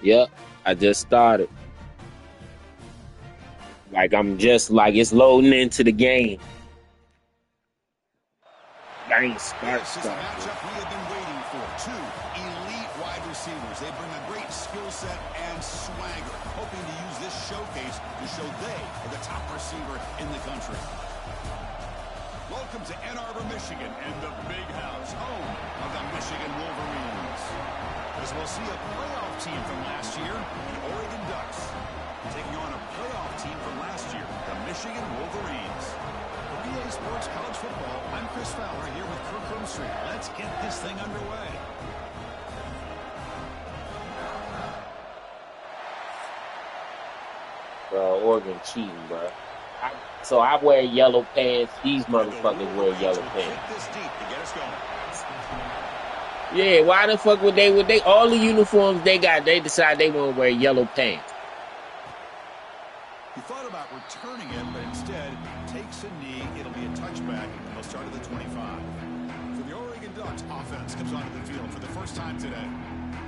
Yep, I just started. Like I'm just like it's loading into the game. I ain't start This is the start yet. matchup we have been waiting for. Two elite wide receivers. They bring a great skill set and swagger, hoping to use this showcase to show they are the top receiver in the country. Welcome to Ann Arbor, Michigan, and the Big House, home of the Michigan Wolverines. As we'll see a playoff team from last year, the Oregon Ducks, taking on a playoff team from last year, the Michigan Wolverines. For BA Sports College Football, I'm Chris Fowler here with Kirk Rumstreet. Let's get this thing underway. Bro, Oregon cheating, bro. So I wear yellow pants. These And the motherfuckers wear Wolverines yellow will kick pants. this deep to get us going. Yeah, why the fuck would they all the uniforms they got, they decide they want to wear yellow pants. He thought about returning it, but instead takes a knee. It'll be a touchback. He'll start at the 25. So the Oregon Ducks offense comes onto the field for the first time today.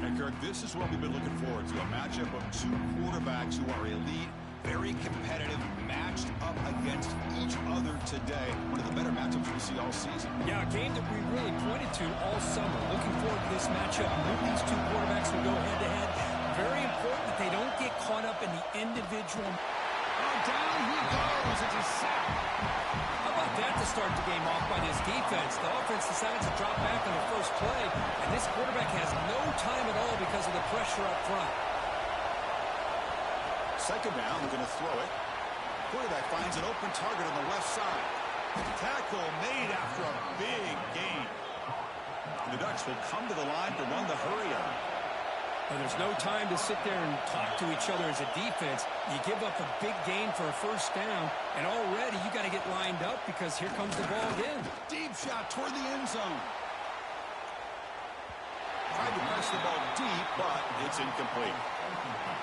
And Kirk, this is what we've been looking forward to, a matchup of two quarterbacks who are elite, very competitive, matched up against each other today. One of the better matchups we see all season. Yeah, a game that we really pointed to all summer. Looking forward to this matchup. Knew these two quarterbacks will go head-to-head. Very important that they don't get caught up in the individual. Down he goes. It's a sack. How about that to start the game off by this defense? The offense decided to drop back on the first play, and this quarterback has no time at all because of the pressure up front. Second down, they're going to throw it. Quarterback finds an open target on the left side. Tackle made after a big gain. The Ducks will come to the line to run the hurry up. And there's no time to sit there and talk to each other as a defense. You give up a big gain for a first down, and already you got to get lined up because here comes the ball again. Deep shot toward the end zone. Tried to press the ball deep, but it's incomplete.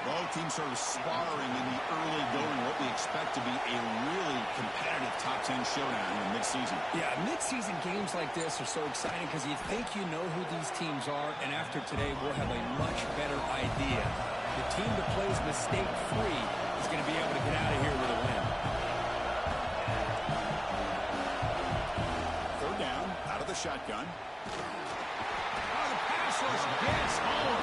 Both teams sort of sparring in the early going, what we expect to be a really competitive top 10 showdown in midseason. Yeah, midseason games like this are so exciting because you think you know who these teams are, and after today, we'll have a much better idea. The team that plays mistake-free is going to be able to get out of here with a win. Third down, out of the shotgun. The pass rush gets home.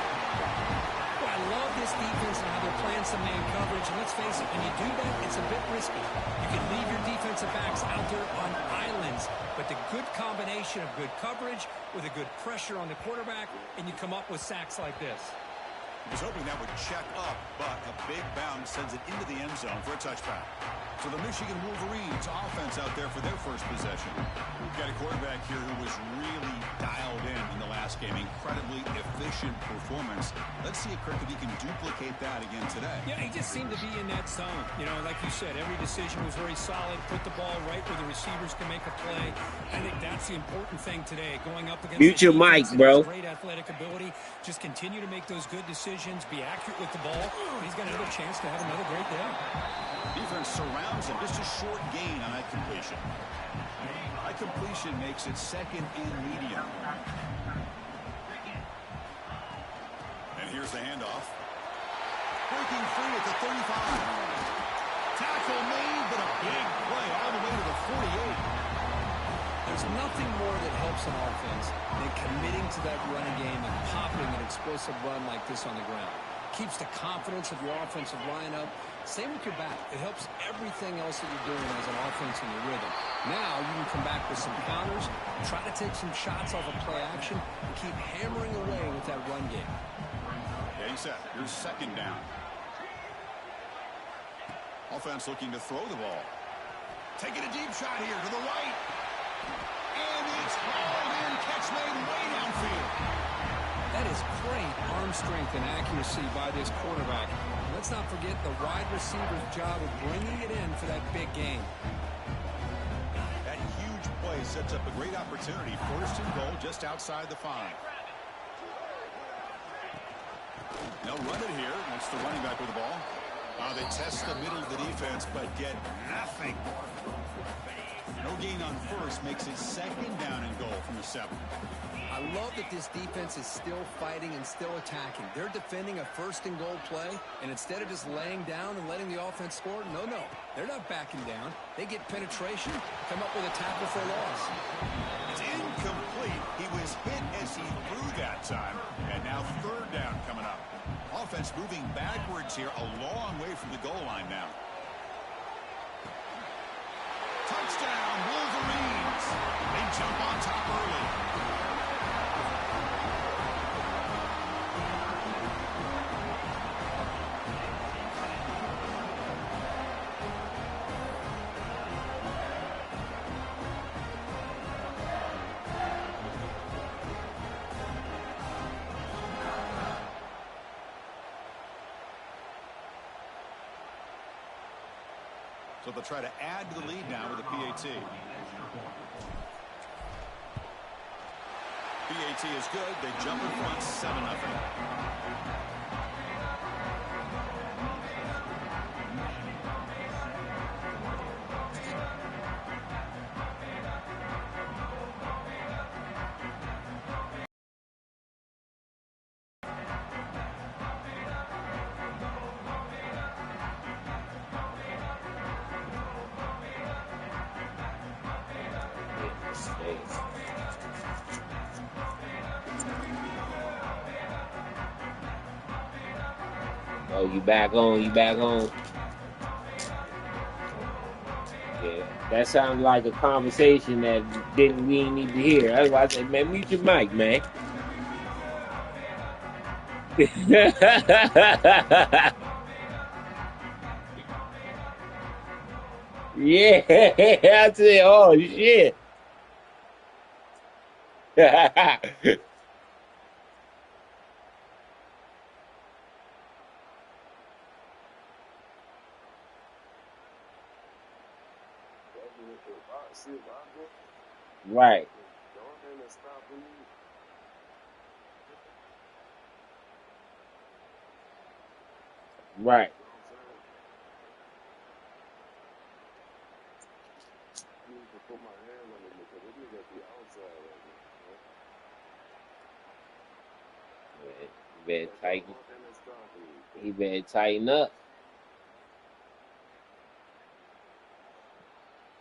Well, I love this defense and how they're playing some man coverage. And let's face it, when you do that, it's a bit risky. You can leave your defensive backs out there on islands. But the good combination of good coverage with a good pressure on the quarterback, and you come up with sacks like this. He was hoping that would check up, but a big bounce sends it into the end zone for a touchback. So the Michigan Wolverines offense out there for their first possession. We've got a quarterback here who was really dialed in the last game. Incredibly efficient performance. Let's see if Kirk, if he can duplicate that again today. Yeah, he just seemed to be in that zone. You know, like you said, every decision was very solid. Put the ball right where the receivers can make a play. I think that's the important thing today. Going up against Mute your mic, bro. great athletic ability. Just continue to make those good decisions. Be accurate with the ball. He's got another chance to have another great day. Defense surrounds him. Just a short gain on that completion. That completion makes it second and medium. And here's the handoff. Breaking free at the 35. Tackle made, but a big play all the way to the 48. There's nothing more that helps an offense than committing to that running game and popping an explosive run like this on the ground. Keeps the confidence of your offensive lineup. Same with your back. It helps everything else that you're doing as an offense in your rhythm. Now you can come back with some counters, try to take some shots off of play action, and keep hammering away with that run game. Getting set. Here's second down. Offense looking to throw the ball. Taking a deep shot here to the right. And it's hauled in. Catch made way downfield. That is great arm strength and accuracy by this quarterback. Let's not forget the wide receiver's job of bringing it in for that big game. That huge play sets up a great opportunity. First and goal just outside the 5. They'll run it here. That's the running back with the ball. They test the middle of the defense, but get nothing. No gain on first makes it second down and goal from the 7. I love that this defense is still fighting and still attacking. They're defending a first-and-goal play, and instead of just laying down and letting the offense score, no. They're not backing down. They get penetration, come up with a tackle for a loss. It's incomplete. He was hit as he threw that time, and now third down coming up. Offense moving backwards here, a long way from the goal line now. Touchdown, Wolverines. They jump on top early. So they'll try to add to the lead now with a PAT. PAT is good. They jump in front 7-0. Oh, you back on? You back on? Yeah, that sounds like a conversation that we didn't need to hear. That's why I said, man, mute your mic, man. Yeah, I said, oh shit. Right, right, better tighten. He better tighten up.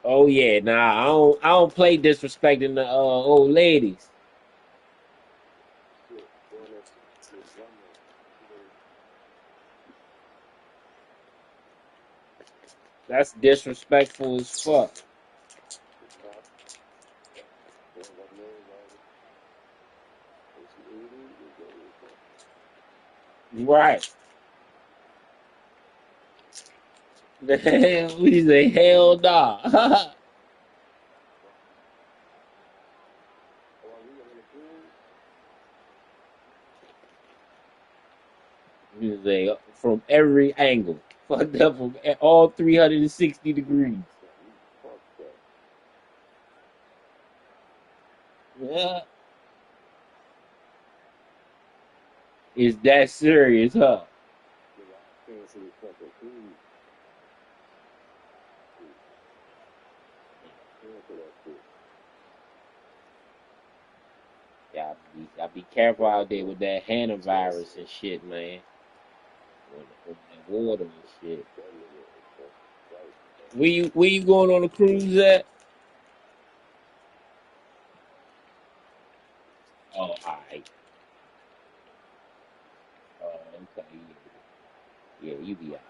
Oh yeah, nah, I don't play disrespecting the old ladies. That's disrespectful as fuck. Right. The hell, we say hell nah. We say from every angle, fucked up from all 360 degrees. Yeah, it's that serious, huh? Y'all be careful out there with that hantavirus and shit, man. On that water and shit. Where you going on a cruise at? Oh, alright. Oh, okay. Yeah, you be alright.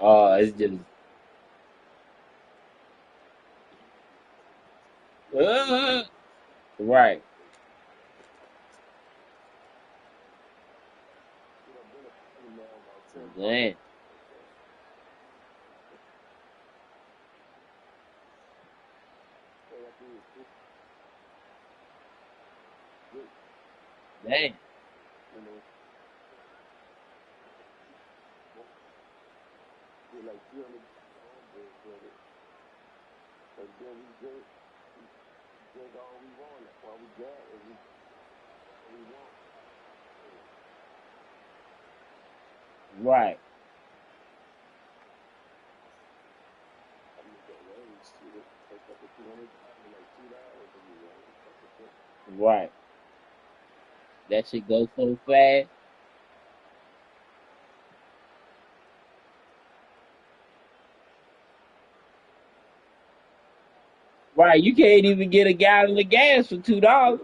Oh, it's just uh, right. Man, man. Right. Right. That shit goes so fast. Right. You can't even get a gallon of gas for $2.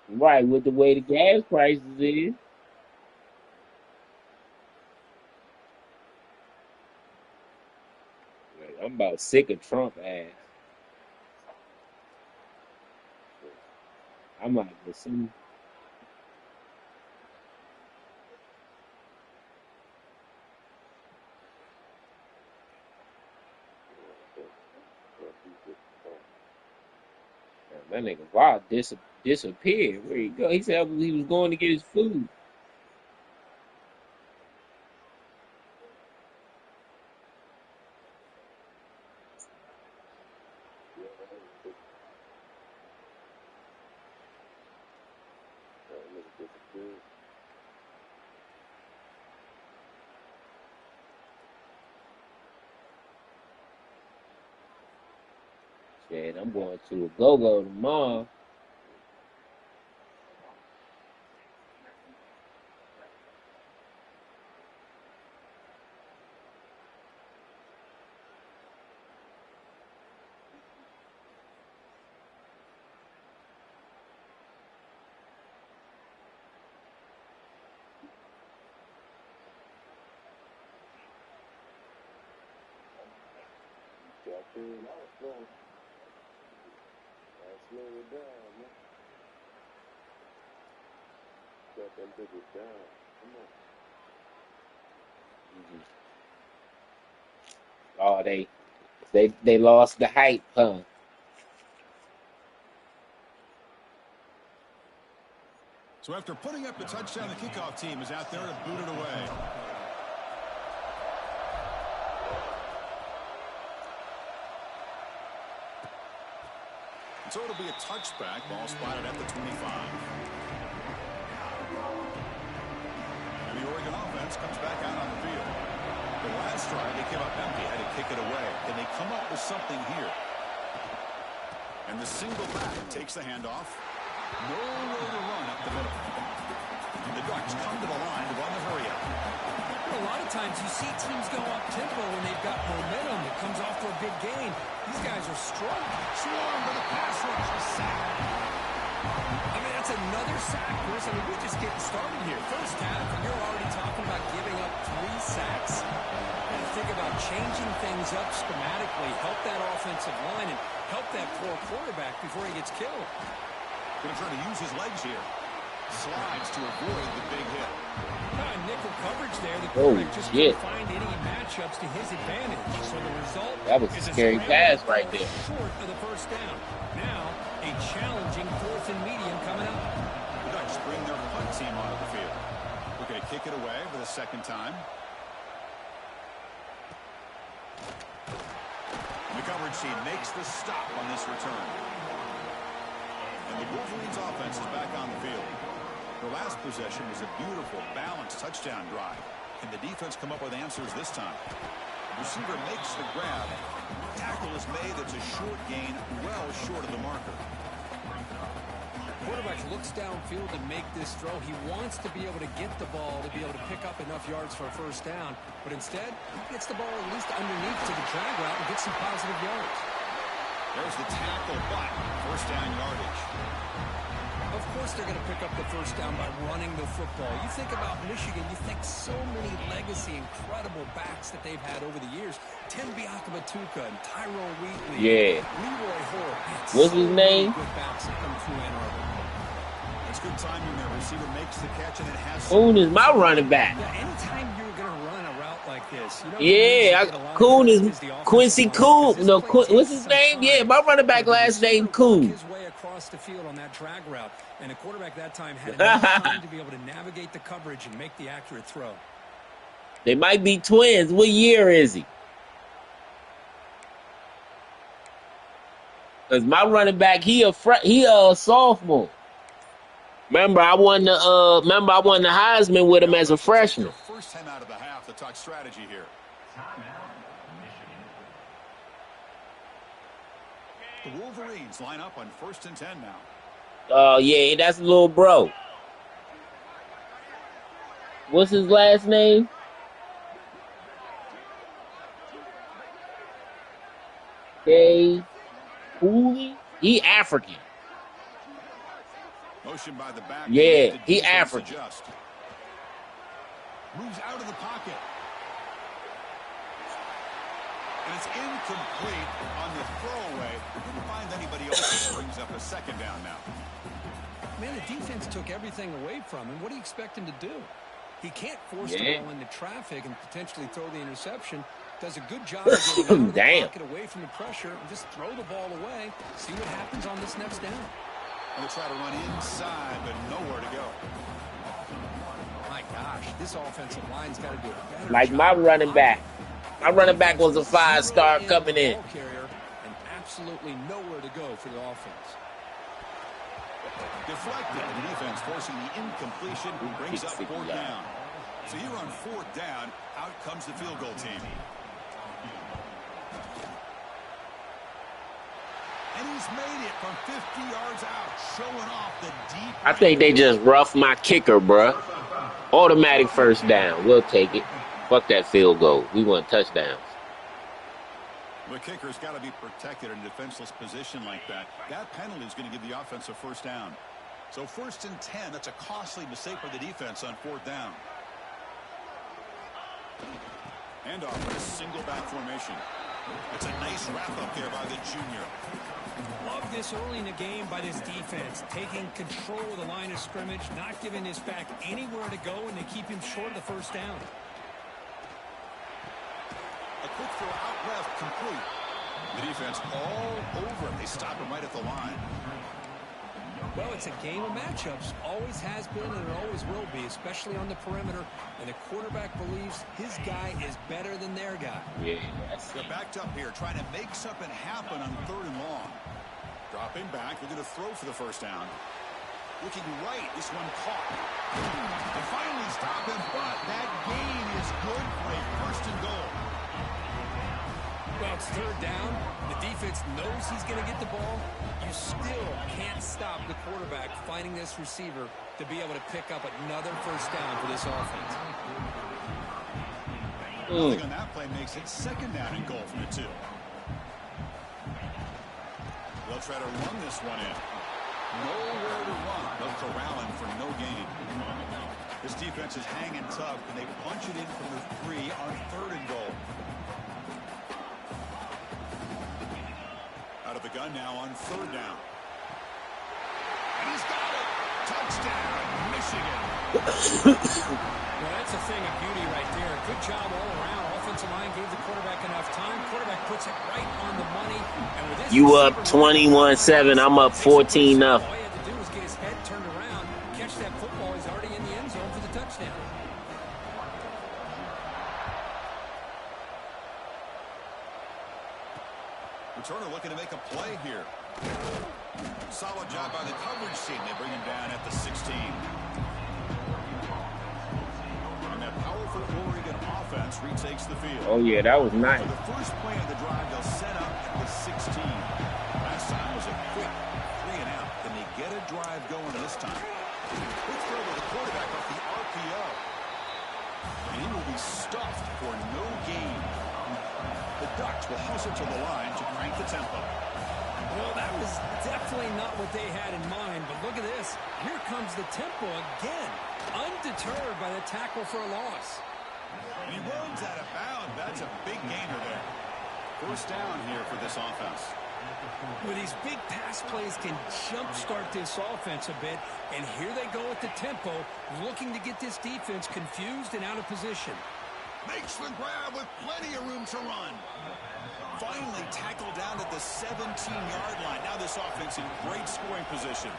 Right. With the way the gas prices is. Like, I'm about sick of Trump ass. I'm like, listen. That nigga Rob disappeared. Where he go? He said he was going to get his food. Said I'm going to a go-go tomorrow. Oh, they lost the hype, huh? So after putting up the touchdown, the kickoff team is out there to boot it away. So it'll be a touchback, ball spotted at the 25. And the Oregon offense comes back out on the field. The last drive, they came up empty, had to kick it away. Can they come up with something here? And the single back takes the handoff. Nowhere to run up the middle. The Ducks come to the line to run the hurry up. A lot of times you see teams go up tempo when they've got momentum that comes off for a big gain. These guys are strong. Swarm to the pass rush, a sack. I mean, that's another sack, Chris. I mean, we're just getting started here. First half, and you're already talking about giving up 3 sacks. And think about changing things up schematically, help that offensive line, and help that poor quarterback before he gets killed. Going to try to use his legs here. Slides to avoid the big hit. Nickel coverage there. The Oh, quarterback just shit. couldn't find any matchups to his advantage. So the result That was is a scary pass right there. short of the first down. Now, a challenging 4th and medium coming up. The Ducks bring their punt team onto the field. We're going to kick it away for the second time. The coverage team makes the stop on this return. And the Wolverines offense is back on the field. The last possession was a beautiful, balanced touchdown drive. Can the defense come up with answers this time? The receiver makes the grab. Tackle is made. It's a short gain, well short of the marker. Quarterback looks downfield to make this throw. He wants to be able to get the ball to be able to pick up enough yards for a first down. But instead, he gets the ball at least underneath to the drag route and gets some positive yards. There's the tackle, but first down yardage. Of course they're going to pick up the first down by running the football. You think about Michigan, you think so many legacy, incredible backs that they've had over the years. Tim Biakabatuka and Tyrone Wheatley. Yeah. Leroy Hoare. What's his name? Good backs that come through Ann Arbor. It's good timing there. Receiver makes the catch and it has... Boone is my running back. Yeah, anytime you're going to run a route like this. You know who needs to Yeah, get a lot of Coon credit is is the offensive Quincy line, because Coon. this No, play what's takes his some name? Yeah, time my running back for the last name receiver to work Coon. his way across the field on that drag route, and the quarterback that time had enough time to be able to navigate the coverage and make the accurate throw. They might be twins. What year is he? Cause my running back, he a sophomore. Remember, I won the Heisman with him The as a offense will take their freshman. first time out of the half to talk strategy here. The Wolverines line up on 1st and 10 now. Oh yeah, that's little bro. What's his last name? K. Cooley? He African. Motion by the back. Yeah, The he defense African. adjust. Moves out of the pocket. And it's incomplete on the throwaway. Didn't find anybody else. Brings up a second down now. Man, the defense took everything away from him. What do you expect him to do? He can't force the Yeah. ball into traffic and potentially throw the interception. Does a good job of getting out of the Damn. pocket away from the pressure and just throw the ball away. See what happens on this next down. They'll try to run inside, but nowhere to go. My gosh, this offensive line's got to do a better Like job my of running back. blocking. My running back was a Zero 5-star in coming the in. ball carrier and absolutely nowhere to go for the offense. Deflected, and the defense forcing the incompletion. Brings up 4th down. So here on 4th down, out comes the field goal team. And he's made it from 50 yards out, showing off the deep. I think they just roughed my kicker, bruh. Automatic first down. We'll take it. Fuck that field goal. We want touchdowns. The kicker's got to be protected in a defenseless position like that. That penalty is going to give the offense a first down. So 1st and 10, that's a costly mistake for the defense on 4th down. And off with a single back formation. It's a nice wrap up there by the junior. Love this early in the game by this defense, taking control of the line of scrimmage, not giving this back anywhere to go, and they keep him short of the first down. A quick throw out left, complete. The defense all over him. They stop him right at the line. Well, it's a game of matchups. Always has been and it always will be, especially on the perimeter. And the quarterback believes his guy is better than their guy. Yeah, that's They're backed up here, trying to make something happen on 3rd and long. Dropping back, looking to throw for the first down. Looking right, this one caught. They finally stop him, but that gain is good for a 1st and goal. Well, it's 3rd down. The defense knows he's going to get the ball. You still can't stop the quarterback finding this receiver to be able to pick up another first down for this offense. Nothing on that play makes it 2nd down and goal from the 2. They'll try to run this one in. Nowhere to run. They'll corral him for no gain. This defense is hanging tough, and they punch it in from the 3 on 3rd and goal. Out of the gun now on 3rd down. And he's got it. Touchdown, Michigan. Well, that's a thing of beauty right there. Good job all around. Offensive line gave the quarterback enough time. Quarterback puts it right on the money. And with this You up 21-7. I'm up 14-0. All he had to do was get his head turned around, catch that football. He's already in the end zone for the touchdown. Returner looking to make a play here. Solid job by the coverage team. They bring him down at the 16. And that powerful Oregon offense retakes the field. Oh, yeah, that was nice. For the first play of the drive, they'll set up at the 16. Last time was a quick 3 and out. Can they get a drive going this time? Quick throw to the quarterback off the RPO. And he will be stuffed for no gain. The Ducks will hustle to the line to crank the tempo. Well, that was definitely not what they had in mind, but look at this. Here comes the tempo again, undeterred by the tackle for a loss. And he runs out of bounds. That's a big gainer there. First down here for this offense. With these big pass plays can jumpstart this offense a bit, and here they go at the tempo, looking to get this defense confused and out of position. Makes the grab with plenty of room to run. Finally tackled down at the 17-yard line. Now this offense in great scoring position.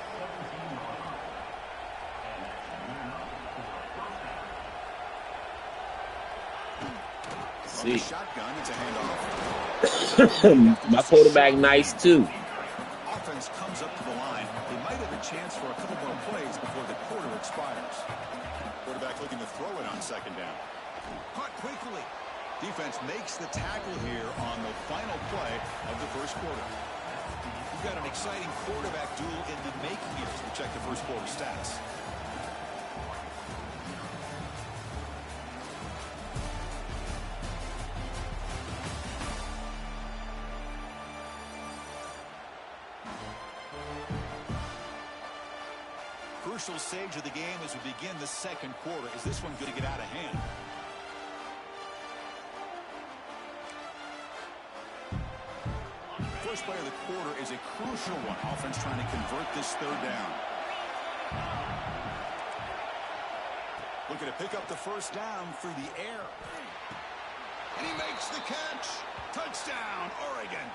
See. Shotgun, it's a handoff. My quarterback nice too. Offense comes up to the line. They might have a chance for a couple more plays before the quarter expires. Quarterback looking to throw it on second down. Caught quickly. Defense makes the tackle here on the final play of the first quarter. We've got an exciting quarterback duel in the making here as we check the first quarter stats. Crucial stage of the game as we begin the second quarter. Is this one going to get out of hand? First play of the quarter is a crucial one. Offense trying to convert this third down. Looking to pick up the first down through the air. And he makes the catch. Touchdown, Oregon.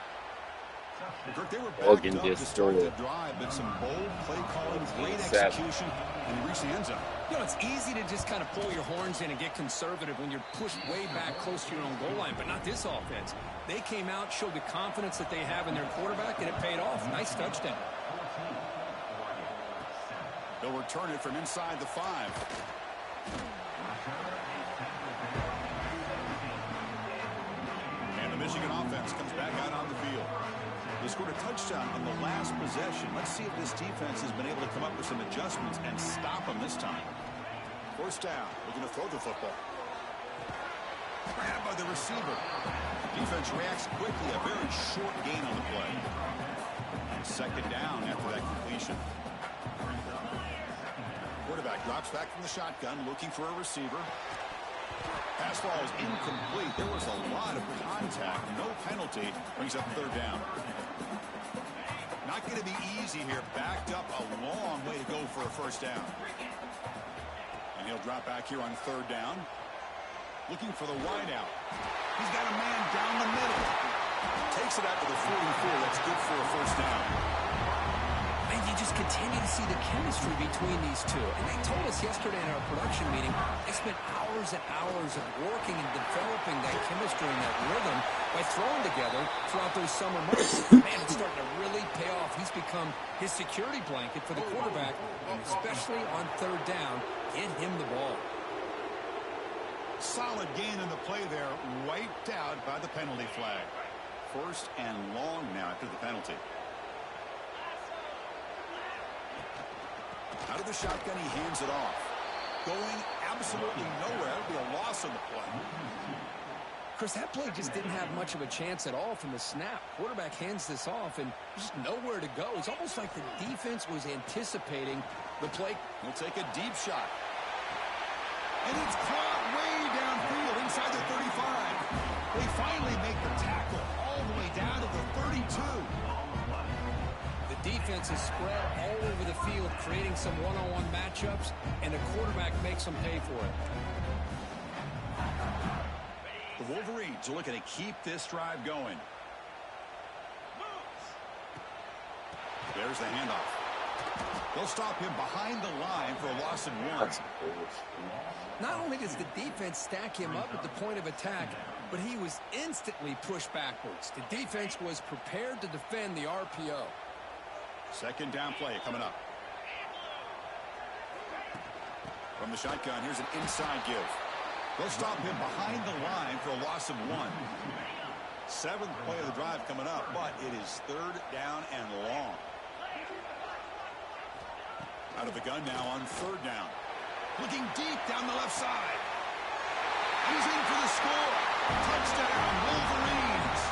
Kirk, they were backed up to start the drive, but some bold play calling, great execution, and he reached the end zone. You know, it's easy to just kind of pull your horns in and get conservative when you're pushed way back close to your own goal line, but not this offense. They came out, showed the confidence that they have in their quarterback, and it paid off. Nice touchdown. They'll return it from inside the 5. And the Michigan offense comes back out on the field. They scored a touchdown on the last possession. Let's see if this defense has been able to come up with some adjustments and stop them this time. First down, looking to throw the football. Grabbed by the receiver. Defense reacts quickly, a very short gain on the play. Second down after that completion. Quarterback drops back from the shotgun, looking for a receiver. Pass ball is incomplete. There was a lot of contact. No penalty. Brings up third down. Not going to be easy here. Backed up a long way to go for a first down. And he'll drop back here on third down. Looking for the wide out. He's got a man down the middle. Takes it out to the 44. That's good for a first down. And you just continue to see the chemistry between these two. And they told us yesterday in our production meeting, they spent hours and hours of working and developing that chemistry and that rhythm by throwing together throughout those summer months. Man, it's starting to really pay off. He's become his security blanket for the quarterback, and especially on third down, get him the ball. Solid gain in the play there, wiped out by the penalty flag. First and long now after the penalty. Out of the shotgun, he hands it off. Going absolutely nowhere. That would be a loss on the play. Chris, that play just didn't have much of a chance at all from the snap. Quarterback hands this off and just nowhere to go. It's almost like the defense was anticipating the play. He'll take a deep shot. And it's caught way downfield inside the 35. They finally make the tackle all the way down to the 32. The defense is spread all over the field, creating some one-on-one matchups, and the quarterback makes them pay for it. The Wolverines are looking to keep this drive going. There's the handoff. They'll stop him behind the line for a loss of 1. Not only does the defense stack him up at the point of attack, but he was instantly pushed backwards. The defense was prepared to defend the RPO. Second down play coming up. From the shotgun, here's an inside give. They'll stop him behind the line for a loss of 1. Seventh play of the drive coming up, but it is third down and long. Out of the gun now on third down. Looking deep down the left side. He's in for the score. Touchdown, Wolverines.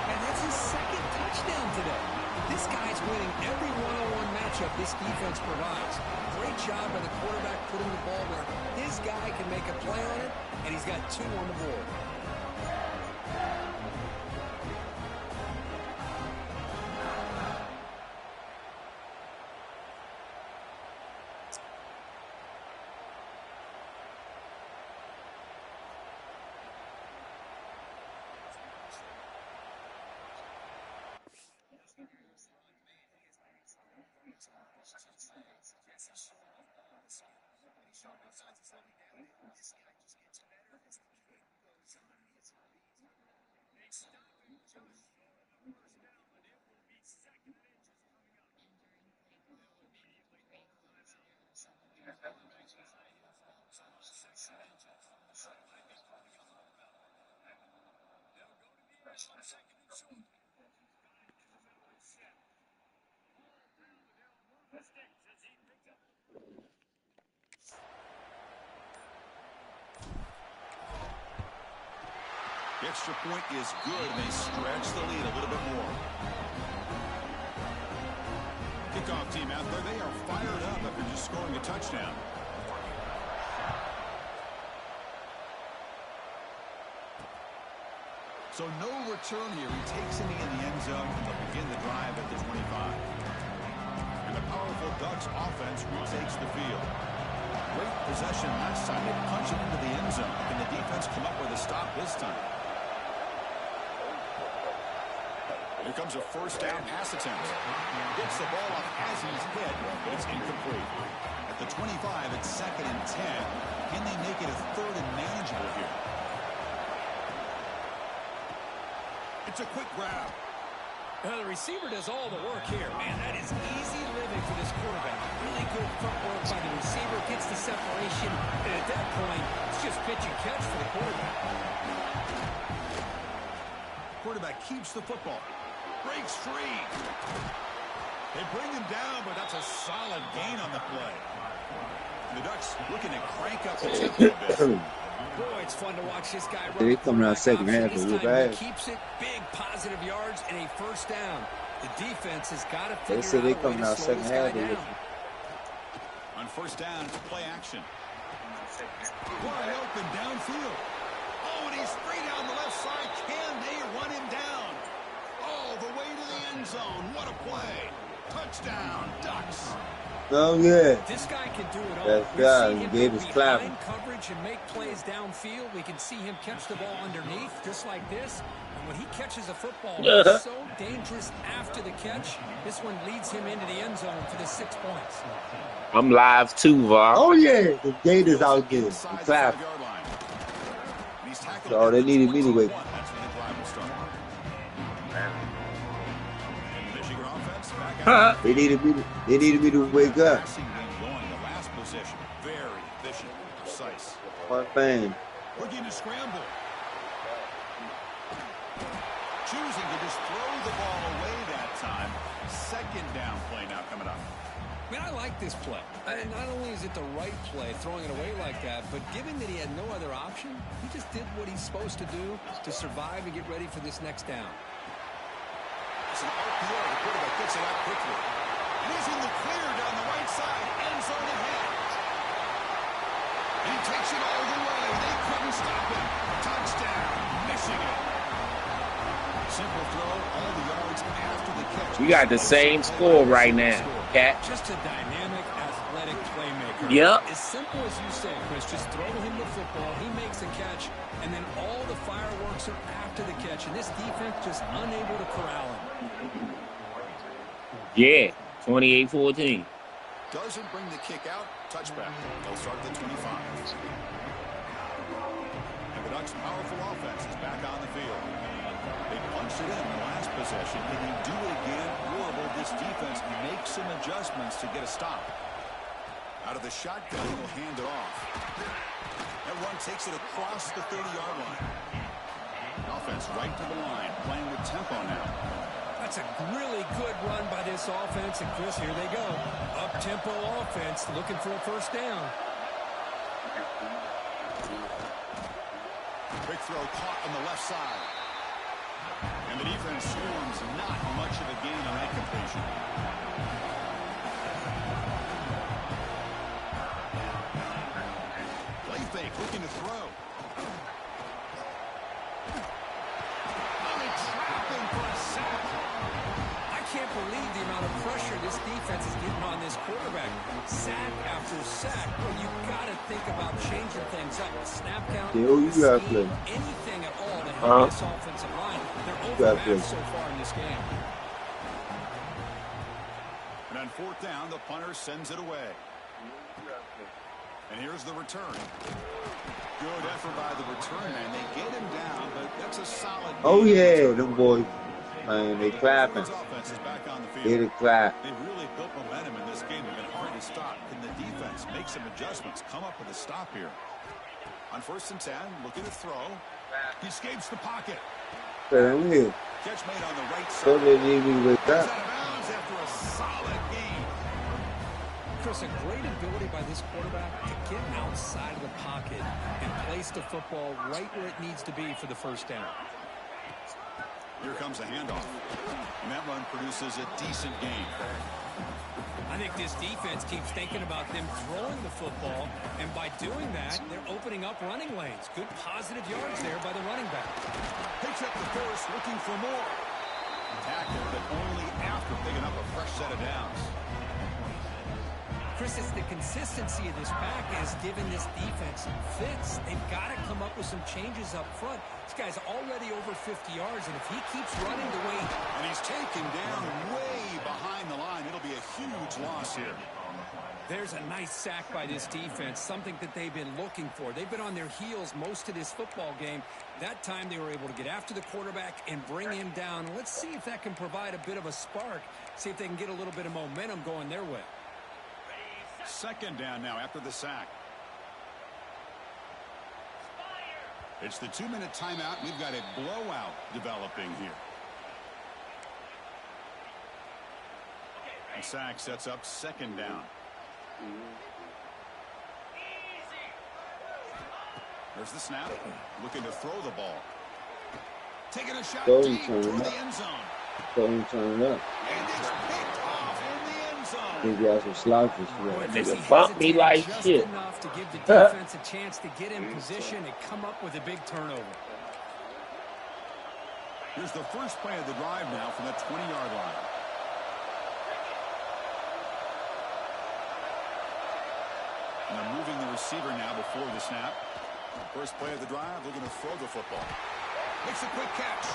And that's his second touchdown today. This guy's winning every one-on-one matchup this defense provides. Great job by the quarterback putting the ball where his guy can make a play on it, and he's got 2 on the board. The extra point is good, and they stretch the lead a little bit more. Kickoff team out there, they are fired up after just scoring a touchdown. So no return here. He takes a knee in the end zone, and they'll begin the drive at the 25. And the powerful Ducks offense retakes the field. Great possession last time. They punch it into the end zone. Can the defense come up with a stop this time? Here comes a first down pass attempt. Gets the ball off as he's hit, but it's incomplete. At the 25, it's 2nd and 10. Can they make it a 3rd and manageable here? It's a quick grab. Now the receiver does all the work here. Man, that is easy living for this quarterback. Really good footwork by the receiver. Gets the separation. And at that point, it's just pitch and catch for the quarterback. Quarterback keeps the football. Breaks free. They bring him down, but that's a solid gain on the play. The Ducks looking to crank up the tempo a bit. Boy, it's fun to watch this guy run. They coming out second half this real time bad. he keeps it, big positive yards and a first down. The defense has got to figure They said they out a way coming to out slow second this guy half. down. On first down, it's play action. Wide open downfield. Oh, and he's free down the left side. Can they run him down? All the way to the end zone. What a play. Touchdown, Ducks. Oh yeah. This guy can do it all. That We've guy seen him gave go his clap. behind coverage and make plays downfield. We can see him catch the ball underneath, just like this. And when he catches a football, it's so dangerous after the catch. This one leads him into the end zone for the 6 points. I'm live too, Var. Oh yeah. The Gators out there. The clap. So they needed me to wait. That's when the drive will start. Michigan offense back out. They needed me to wake up. Passing game going, the last possession. Very efficient, precise. One thing. Looking to scramble. Choosing to just throw the ball away that time. 2nd down play now coming up. I mean, I like this play. And not only is it the right play, throwing it away like that, but given that he had no other option, he just did what he's supposed to do to survive and get ready for this next down. It's an RPO. The quarterback gets it out quickly. And he's in the clear down the right side. End zone ahead. And he takes it all the way. They couldn't stop him. Touchdown, Michigan. Simple throw, all the yards after the catch. We got the same score right now, Cat. Just a dynamic, athletic playmaker. Yep. As simple as you say, Chris, just throw him the football, he makes a catch, and then all the fireworks are after the catch. And this defense just unable to corral him. Yeah, 28-14. Doesn't bring the kick out. Touchback. They'll start at the 25. And the Ducks' powerful offense is back on the field. They punched it in the last possession. Can they do it again? Or will this defense make some adjustments to get a stop? Out of the shotgun, he'll hand it off. That run takes it across the 30-yard line. Offense right to the line, playing with tempo now. That's a really good run by this offense. And, Chris, here they go. Up-tempo offense looking for a first down. Quick throw caught on the left side. And the defense swarms not much of a gain on that completion. Play fake, looking to throw. Oh, they trap him for a sack. I can't believe the amount of pressure this defense is getting on this quarterback. Sack after sack. Well, you got to think about changing things up. Snap count, Yeah, who you got scheme, playing? anything at all to help this offensive line. They're got overmatched playing? so far in this game. And on On fourth down, the punter sends it away. And here's the return. Good effort by the return man. They get him down, but that's a solid game. Oh yeah, them boys, man, they clapping. Offense is back on the field. They the clap. They've really built momentum in this game. They've been hard to stop. Can the defense make some adjustments? Come up with a stop here. On 1st and 10, looking to throw. He escapes the pocket. Catch made on the right side. So they need me to wake Out up. of bounds after a solid gain. Chris, a great ability by this quarterback to get outside of the pocket and place the football right where it needs to be for the first down. Here comes a handoff. And that run produces a decent gain. I think this defense keeps thinking about them throwing the football, and by doing that, they're opening up running lanes. Good positive yards there by the running back. Picks up the force, looking for more. Tackled, but only after picking up a fresh set of downs. Chris, it's the consistency of this pack has given this defense some fits. They've got to come up with some changes up front. This guy's already over 50 yards, and if he keeps running the way... And he's taken down way behind the line. It'll be a huge loss here. There's a nice sack by this defense, something that they've been looking for. They've been on their heels most of this football game. That time they were able to get after the quarterback and bring him down. Let's see if that can provide a bit of a spark, see if they can get a little bit of momentum going their way. 2nd down now after the sack. It's the 2-minute timeout. We've got a blowout developing here. The sack sets up 2nd down. There's the snap. Looking to throw the ball. Taking a shot deep toward the end zone. Don't turn it up. And it's picked off in the end zone. Think you got some slouches. Nigga bumped me like Just shit. enough to give the defense a chance to get in position and come up with a big turnover. Here's the first play of the drive now from the 20-yard line. And they're moving the receiver now before the snap. First play of the drive, looking to throw the football. Makes a quick catch.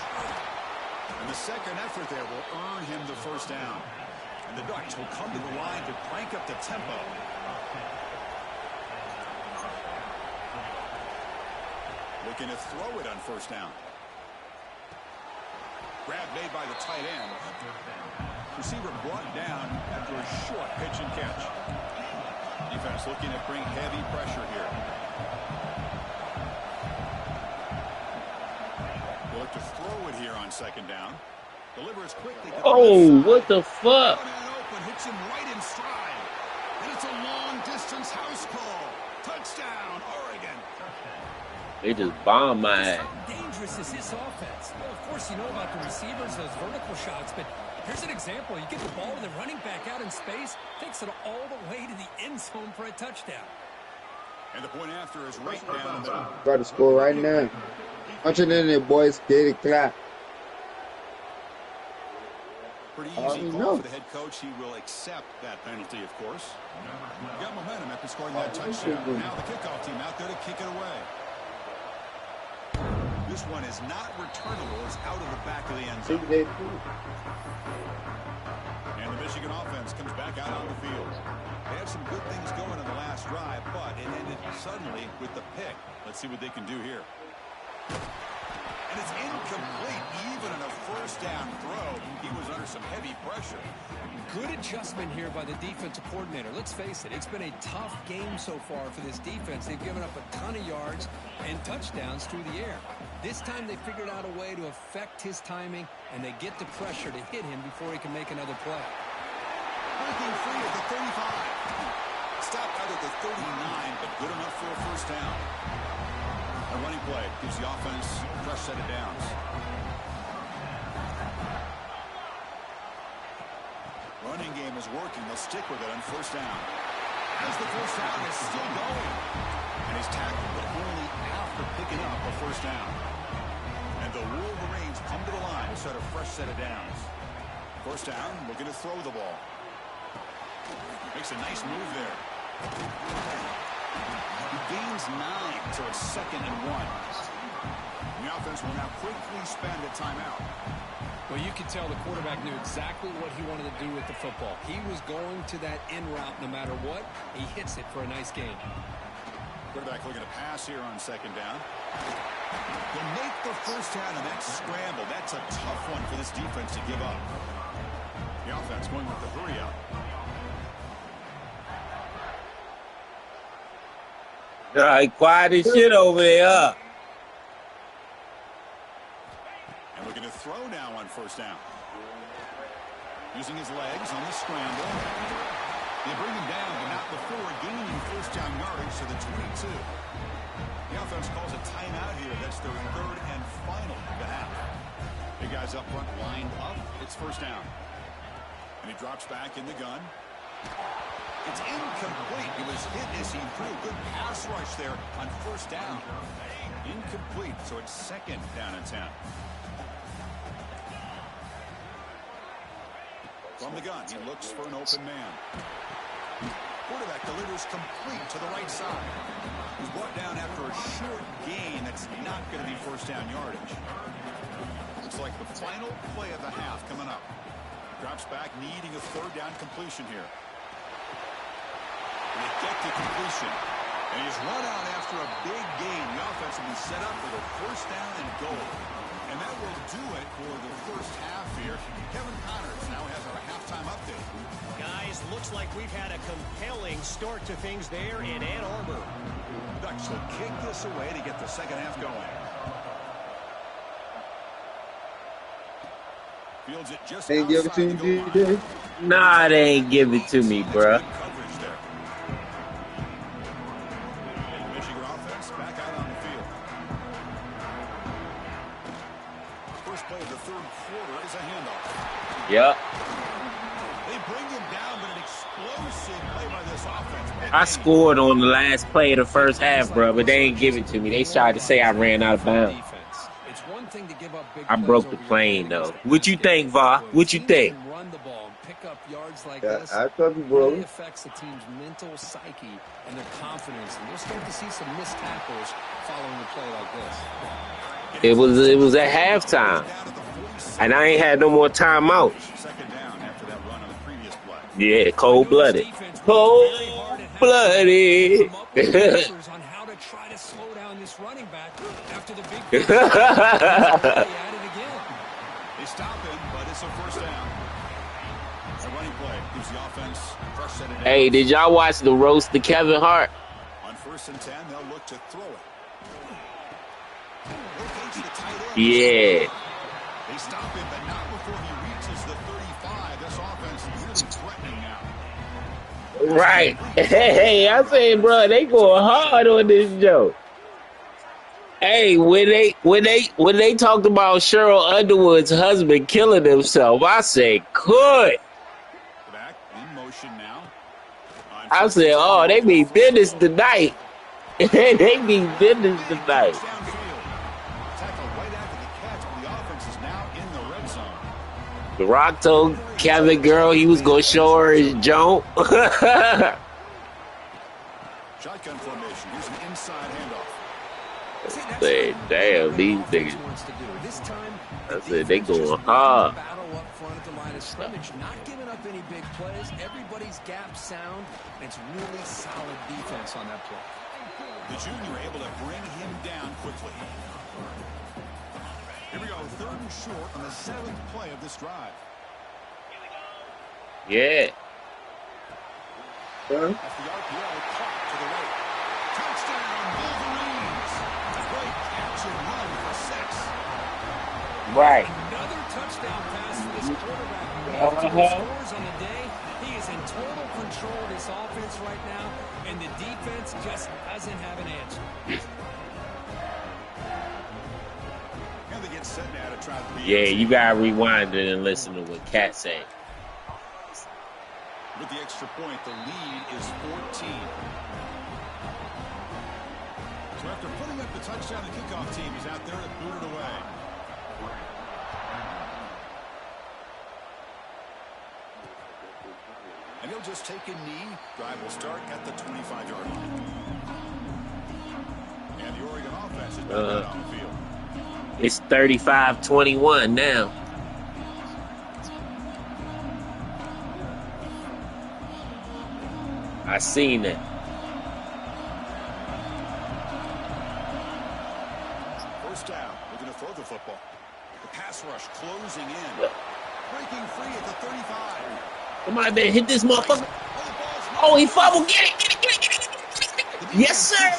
And the second effort there will earn him the first down. And the Ducks will come to the line to crank up the tempo. Looking to throw it on first down. Grab made by the tight end. Receiver brought down after a short pitch and catch. Defense looking to bring heavy pressure here. They'll look to throw it here on 2nd down. Delivers quickly. Oh, what the fuck? Open, hits him right in stride. And it's a long-distance house call. Touchdown, Oregon. They just bombed my ass. How dangerous is this offense? Well, of course, you know about the receivers, those vertical shots, but here's an example. You get the ball with the running back out in space, takes it all the way to the end zone for a touchdown. And the point after is right down the middle. Try to score right now. Punch it in there, boys. Get it clap. Pretty Oh, easy he call knows. for the head coach. He will accept that penalty, of course. Got momentum after scoring that touchdown. Now the kickoff team out there to kick it away. This one is not returnable. It's out of the back of the end zone. And the Michigan offense comes back out on the field. They had some good things going in the last drive, but it ended suddenly with the pick. Let's see what they can do here. And it's incomplete, even in a first down throw. He was under some heavy pressure. Good adjustment here by the defensive coordinator. Let's face it, it's been a tough game so far for this defense. They've given up a ton of yards and touchdowns through the air. This time they figured out a way to affect his timing, and they get the pressure to hit him before he can make another play. Breaking free at the 35. Stopped out at the 39, but good enough for a first down. A running play gives the offense a fresh set of downs. Running game is working. They'll stick with it on first down. As the first down is still going. And he's tackled, but only after picking up a first down. And the Wolverines come to the line to set a fresh set of downs. First down, looking to throw the ball. Makes a nice move there. He gains 9, so it's 2nd and 1. The offense will now quickly spend a timeout. Well, you could tell the quarterback knew exactly what he wanted to do with the football. He was going to that in route no matter what. He hits it for a nice gain. Quarterback looking to pass here on second down. He'll make the first down, and that scramble. That's a tough one for this defense to give up. The offense going with the hurry up. All right, quiet as shit over there. And looking to throw now on first down. Using his legs on the scramble. They bring him down, but not before gaining first down yardage to the 22. The offense calls a timeout here. That's their third and final of the half. Big guys up front lined up. It's first down. And he drops back in the gun. It's incomplete. It was hit as he threw. Good pass rush there on first down. Incomplete, so it's second down and 10. From the gun, he looks for an open man. Quarterback delivers complete to the right side. He's brought down after a short gain that's not going to be first down yardage. It's like the final play of the half coming up. Drops back, needing a third down completion here. And they get the completion. And he's run out after a big gain. The offense will be set up for the first down and goal. And that will do it for the first half here. Kevin Connors now has our halftime update. Guys, looks like we've had a compelling start to things there in Ann Arbor. Ducks will kick this away to get the second half going. Fields it just Ain't give it to outside you, the goal line. DJ. Nah, they ain't give it to me, bruh. Good coverage there. And Michigan offense back out on the field. First play of the third quarter is a handoff. Yep. They bring him down, but an explosive play by this offense. I scored on the last play of the first half, bro, but they ain't give it to me. They tried to say I ran out of bounds. It's one thing to give up big I broke the plays over plane, your though. head What you against think, Va? What you Teams think? can run the ball and pick up yards like Yeah, this. I thought you, Really brother. affects the team's mental psyche and their confidence, and you'll start to see some missed tackles following a play like this. It was at halftime, and I ain't had no more timeouts. Second down after that run on the previous play. Yeah, cold-blooded. Cold-blooded. Come up with answers on how to try to slow down this running back after the big play. He's at it again. They stop him, but it's a first down. A running play gives the offense fresh set of Hey, did y'all watch the roast of Kevin Hart? On first and 10, they'll look to throw it. Locates the tight end. Yeah. They stop him, but not before he reaches the 35. This offense is really threatening now. Right. Hey, I say, bro, they going hard on this joke. Hey, when they talked about Cheryl Underwood's husband killing himself, I said, good. Back in motion now. I said, oh, they mean business tonight. They mean business tonight. Downfield. Tackle right after the catch, but the offense is now in the red zone. The Rock told Kevin girl he was going to show her his jump. Shotgun formation. Here's an inside handoff. Say, damn, these niggas. I said, they going hard. Battle up front at the line of scrimmage, not giving up any big plays. Everybody's gap sound, and it's really solid defense on that play. The junior able to bring him down quickly. Here we go, third and short on the 7th play of this drive. Yeah. Huh? Off the RPO, caught to the right. Touchdown, Wolverines! Great catch and run for 6. Right. Another touchdown pass for this quarterback. Uh-huh. Scores on the day. He is in total control of this offense right now, and the defense just doesn't have an answer. And they get set now to try to Yeah, you got to rewind it and listen to what Cat say. With the extra point, the lead is 14. So after putting up the touchdown, the kickoff team is out there to boot it away. And he'll just take a knee. Drive will start at the 25-yard line. And the Oregon offense is back out on the field. It's 35-21 now. I seen that. First down. Looking to throw the football. The pass rush closing in. Breaking free at the 35. Somebody better hit this motherfucker. Oh, he fumbled. Get it, get it, get it, get it. Yes, sir.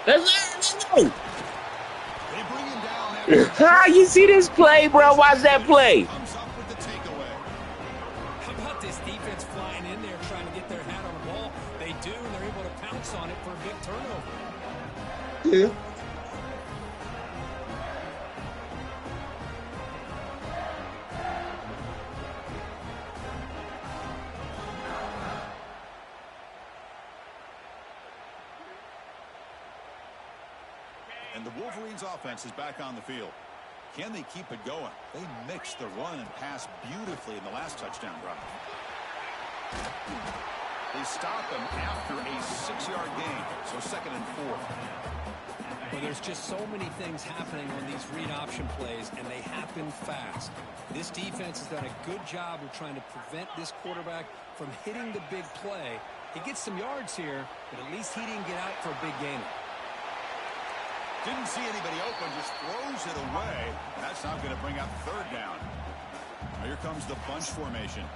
Let's go. They bring him down. You see this play, bro? Watch that play. Comes up with the takeaway. How about this defense flying in there trying to get their hat on the ball? They do, and they're able to pounce on it for a big turnover. Yeah. And the Wolverines offense is back on the field. Can they keep it going? They mixed the run and pass beautifully in the last touchdown drive. They stop him after a 6-yard gain, so 2nd and 4. Well, there's just so many things happening on these read option plays, and they happen fast. This defense has done a good job of trying to prevent this quarterback from hitting the big play. He gets some yards here, but at least he didn't get out for a big gainer. Didn't see anybody open, just throws it away. That's not going to bring up 3rd down. Now here comes the bunch formation.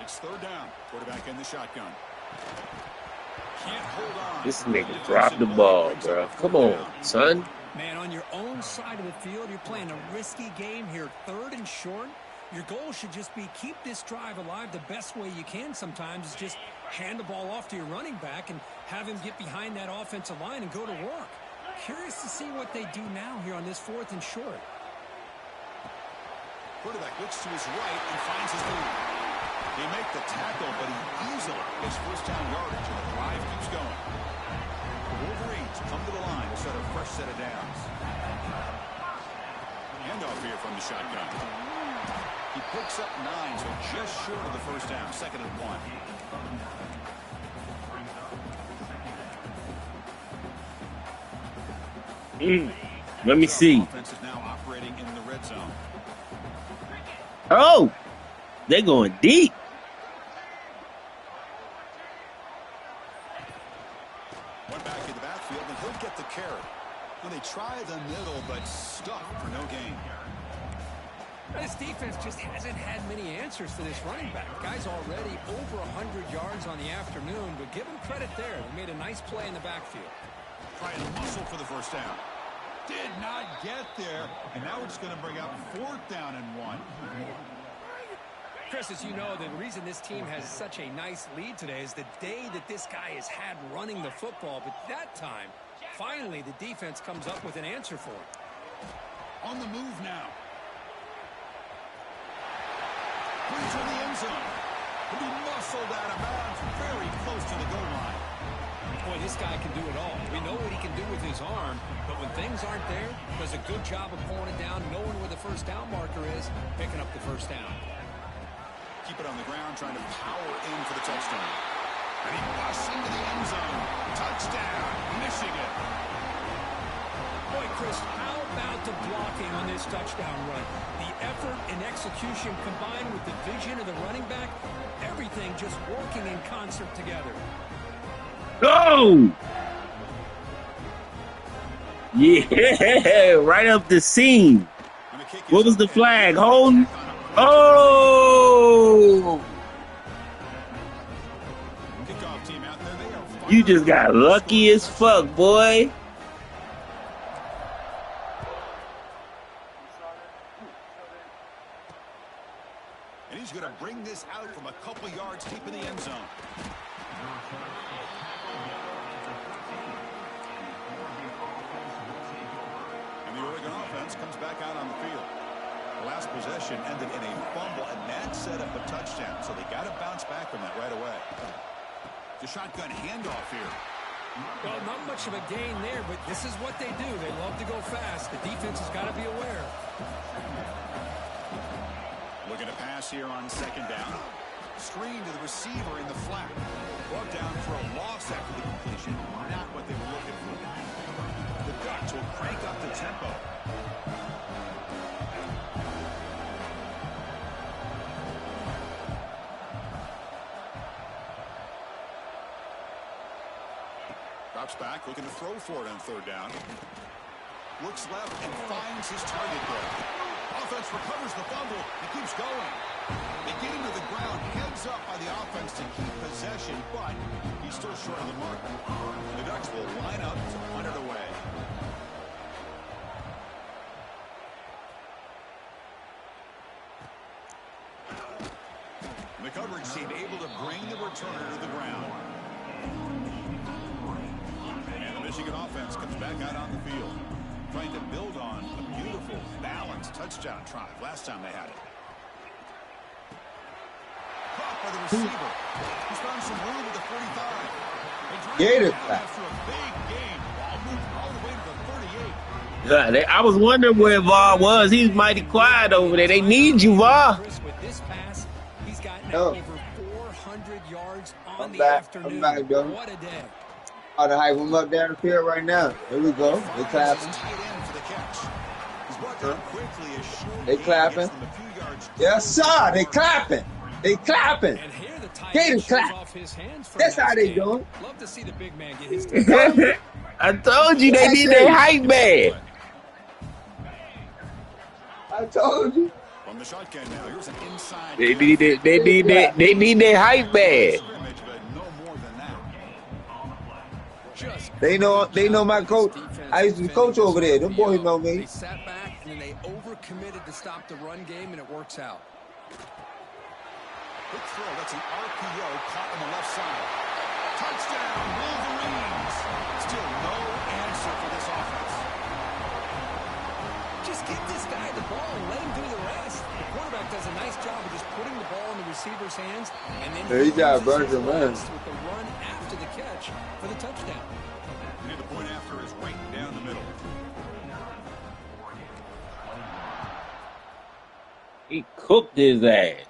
It's 3rd down. Quarterback in the shotgun. Can't hold on. This nigga dropped the ball, bro. Come on, son. Man, on your own side of the field, you're playing a risky game here. 3rd and short. Your goal should just be keep this drive alive the best way you can sometimes is just hand the ball off to your running back and have him get behind that offensive line and go to work. Curious to see what they do now here on this 4th and short. Quarterback looks to his right and finds his lead. They make the tackle, but he easily gets 1st down yardage, and the drive keeps going. The Wolverines come to the line to set a fresh set of downs. Handoff here from the shotgun. He picks up 9, so just short of the 1st down, 2nd and 1. Let me see. Offense is now operating in the red zone. Oh, they're going deep. One back in the backfield, and he'll get the carry. And they try the middle, but stuck for no gain. This defense just hasn't had many answers for this running back. Guy's already over 100 yards on the afternoon, but give him credit there. They made a nice play in the backfield. Trying to muscle for the 1st down. Did not get there, and now it's going to bring up 4th down and 1. Chris, as you know, the reason this team has such a nice lead today is the day that this guy has had running the football. But that time, finally, the defense comes up with an answer for him. On the move now. Brings in the end zone. He'll be muscled out of bounds very close to the goal line. Boy, this guy can do it all. We know what he can do with his arm, but when things aren't there, does a good job of pulling it down, knowing where the 1st down marker is, picking up the 1st down. Keep it on the ground, trying to power in for the touchdown. And he busts into the end zone. Touchdown, Michigan. Boy, Chris, how about the blocking on this touchdown run? The effort and execution combined with the vision of the running back, everything just working in concert together. Go! Yeah, right up the seam. What was the flag? Holding? Oh! Kickoff team out there. They are You just got lucky as fuck, boy. And he's going to bring this out from a couple yards deep in the end zone. And the Oregon offense comes back out on the field. The last possession ended in a fumble, and that set up a touchdown. So they got to bounce back from that right away. The shotgun handoff here. Well, not much of a gain there, but this is what they do. They love to go fast. The defense has got to be aware. Looking to pass here on 2nd down. Screen to the receiver in the flat. Brought down for a loss after the completion. Not what they were looking for. The Ducks will crank up the tempo. Drops back, looking to throw for it on third down. Looks left and finds his target there. Offense recovers the fumble and keeps going. They get him to the ground, heads up by the offense to keep possession, but he's still short of the mark. The Ducks will line up to punt it away. The coverage team able to bring the returner to the ground. And the Michigan offense comes back out on the field, trying to build on a beautiful, balanced touchdown drive last time they had it. Caught by the receiver. He's found some room at the 45. Gator. After a big game, ball moved all the way to the 38. I was wondering where VAR was. He's mighty quiet over there. They need you, VAR. With this pass, he's gotten Oh. over 400 yards on I'm the back. afternoon. I'm back, bro. What a day. Oh, to hype him up down the field right now. Here we go. They clapping. They clapping. Yes, sir. They clapping. They clapping. And here the tight Gator end shows clap. off his hands for That's a nice how they game. doing. Love to see the big man get his I told you they need their hype man. I told you. From the shotgun now, here's an inside. They need it. They need their hype man. Scrimmage, but no more than that. Just They know my coach. I used to be coach over there. Them boys know They me. sat back and then they overcommitted to stop the run game, and it works out. Quick throw, that's an RPO caught on the left side. Touchdown, Wolverines. Still no answer for this offense. Just get this guy the ball and let him do the rest. The quarterback does a nice job of just putting the ball in the receiver's hands, and then There you go, uses his Berger, man. legs with the run after the catch for the touchdown. And the point after is right down the middle. He cooked his ass.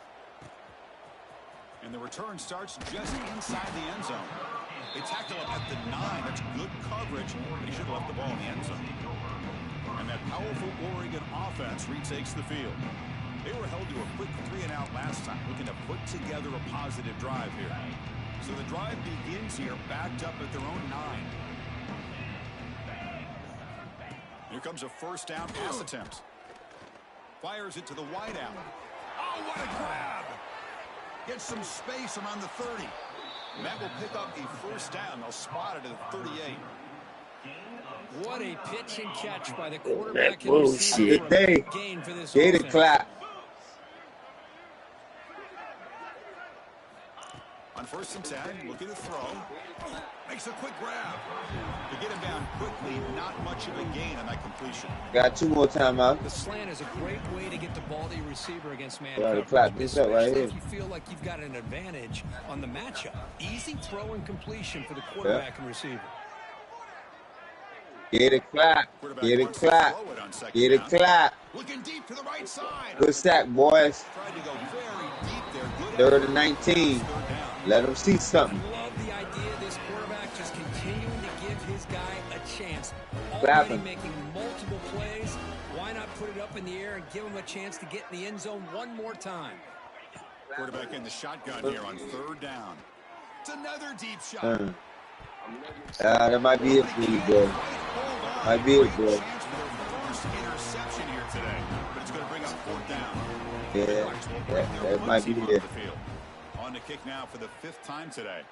And the return starts just inside the end zone. They tackle him at the 9. That's good coverage, but he should have left the ball in the end zone. And that powerful Oregon offense retakes the field. They were held to a quick 3-and-out last time, looking to put together a positive drive here. So the drive begins here, backed up at their own 9. Here comes a first down pass attempt. Fires it to the wideout. Oh, what a grab! Gets some space around the 30. And that will pick up a first down. They'll spot it at the 38. What a pitch and catch by the quarterback and bullshit. receiver. Good day. Gain for this Gator offense. clap. On first and 10, looking to throw. Makes a quick grab. To get him down quickly, not much of a gain on that completion. Got 2 more timeouts. The slant is a great way to get the ball to your receiver against man Gotta coverage, clap this up right especially here. if you feel like you've got an advantage on the matchup. Easy throw and completion for the quarterback and receiver. Get it clap. Quarterback Get it wants to clap. throw it on second Get it down. clap. Looking deep to the right side. Good sack, boys. Tried to go very deep there. Good 3rd effort. and 19. Third down. Let them see something. Love the idea of this quarterback just continuing to give his guy a chance. Clap Already him. making multiple plays. Why not put it up in the air and give him a chance to get in the end zone one more time? Quarterback in the shotgun here on third down. It's another deep shot. That might be it for you, bro. Might be it, bro. Chance for their first interception here today, but it's going to bring up fourth down. Yeah, that might be it. On to kick now for the 5th time today.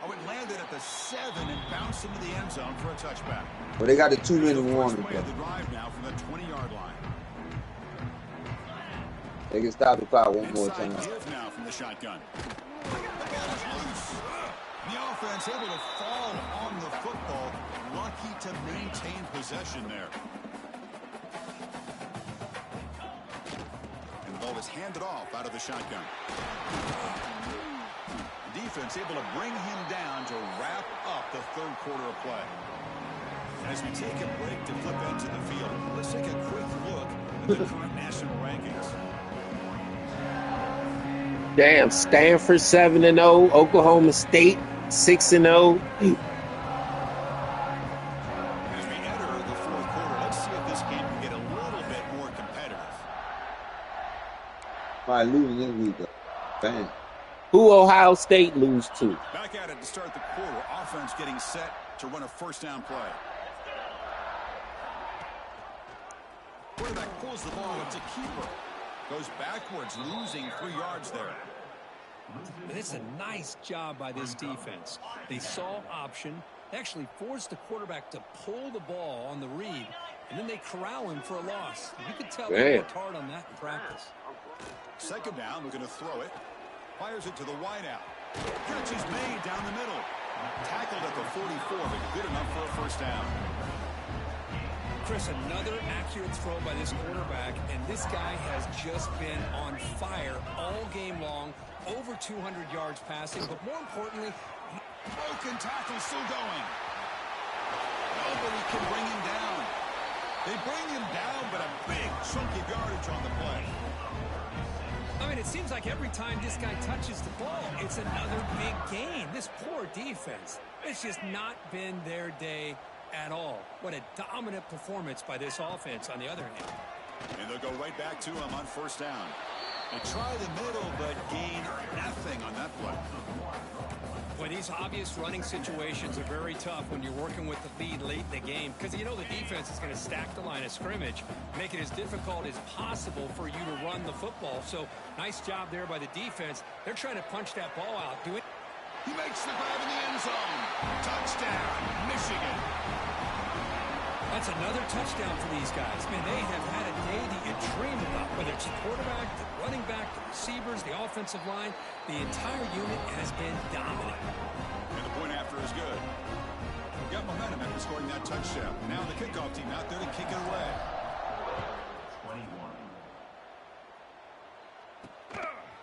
Oh, it landed at the 7 and bounced into the end zone for a touchback. Well, they got the 2-minute First warning, play bro. of the drive now from the 20-yard line. They can stop the clock one more Inside time. give now from the shotgun. The ball is loose. The offense able to fall on the football. Lucky to maintain possession there. And the ball is handed off out of the shotgun. Defense able to bring him down to wrap up the 3rd quarter of play. And as we take a break to flip into the field, let's take a quick look at the current national rankings. Damn, Stanford 7-0, Oklahoma State 6-0. As we enter the fourth quarter, let's see if this game can get a little bit more competitive. Might lose this week though. Bang. Who Ohio State lose to? Back at it to start the quarter. Offense getting set to run a first down play. Quarterback pulls the ball. It's a keeper. Goes backwards, losing 3 yards there. And it's a nice job by this defense. They saw option, actually forced the quarterback to pull the ball on the read, and then they corral him for a loss. You could tell they worked hard on that in practice. Second down, we're going to throw it. Fires it to the wideout. Catch is made down the middle. Tackled at the 44, but good enough for a first down. Chris, another accurate throw by this quarterback, and this guy has just been on fire all game long. Over 200 yards passing, but more importantly, Broken tackle still going. Nobody can bring him down. They bring him down, but a big chunk of yardage on the play. I mean, it seems like every time this guy touches the ball, it's another big gain. This poor defense, it's just not been their day at all. What a dominant performance by this offense on the other hand. And they'll go right back to him on first down. They try the middle, but gain nothing on that play. Boy, these obvious running situations are very tough when you're working with the lead late in the game, because you know the defense is going to stack the line of scrimmage, make it as difficult as possible for you to run the football. So nice job there by the defense. They're trying to punch that ball out. Do it. He makes the grab in the end zone. Touchdown, Michigan. That's another touchdown for these guys. Man, they have had a day that you dream about, whether it's the quarterback, the running back, the receivers, the offensive line. The entire unit has been dominant. And the point after is good. Got momentum after scoring that touchdown. Now the kickoff team out there to kick it away.